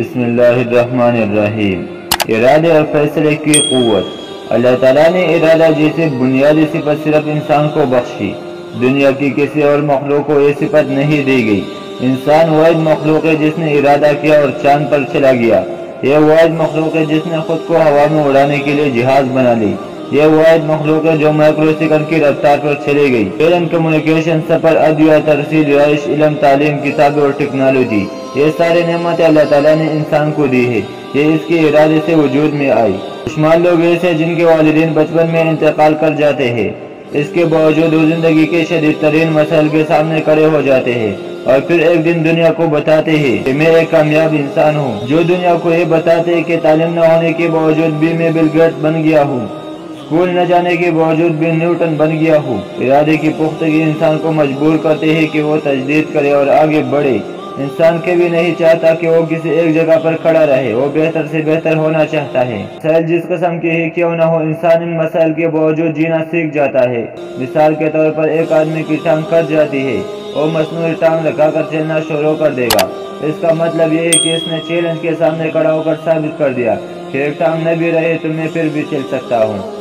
بسم اللہ الرحمن الرحیم۔ ارادے اور فیصلے کی قوت۔ اللہ تعالیٰ نے ارادہ جیسے بنیادی صفت صرف انسان کو بخشی، دنیا کی کسی اور مخلوق کو یہ صفت نہیں دی گئی۔ انسان واحد مخلوق ہے جس نے ارادہ کیا اور چاند پر چلا گیا۔ یہ واحد مخلوق ہے جس نے خود کو ہوا میں اڑانے کے لیے جہاز بنا لی۔ یہ واحد مخلوق ہے جو مائکرو سیکنڈ کی رفتار پر چلے گئی۔ علم، کمیونیکیشن، سفر، ادویہ، ترسیل، رہائش، علم، تعلیم، کتابیں اور ٹیکنالوجی، یہ سارے نعمتیں اللہ تعالیٰ نے انسان کو دی ہے۔ یہ اس کے ارادے سے وجود میں آئی۔ شمار لوگ ایسے ہیں جن کے والدین بچپن میں انتقال کر جاتے ہیں، اس کے باوجود وہ زندگی کے شدید ترین مسائل کے سامنے کھڑے ہو جاتے ہیں اور پھر ایک دن دنیا کو بتاتے ہیں کہ میں ایک کامیاب انسان ہوں۔ جو دنیا کو یہ بتاتے ہیں کہ تعلیم نہ ہونے کے باوجود بھی میں بل گیٹس بن گیا ہوں، اسکول نہ جانے کے باوجود بھی نیوٹن بن گیا ہوں۔ ارادے کی پختگی انسان کو مجبور کرتے ہیں کہ وہ تجدید کرے اور آگے بڑھے۔ انسان کبھی نہیں چاہتا کہ وہ کسی ایک جگہ پر کھڑا رہے، وہ بہتر سے بہتر ہونا چاہتا ہے۔ مسائل جس قسم کے ہی کیوں نہ ہو، انسان ان مسائل کے باوجود جینا سیکھ جاتا ہے۔ مثال کے طور پر ایک آدمی کی ٹانگ کٹ جاتی ہے، وہ مصنوعی ٹانگ لگا کر چلنا شروع کر دے گا۔ اس کا مطلب یہ ہے کہ اس نے چیلنج کے سامنے کھڑا ہو کر ثابت کر دیا کہ ایک ٹانگ نہ بھی رہے تو میں پھر بھی چل سکتا ہوں۔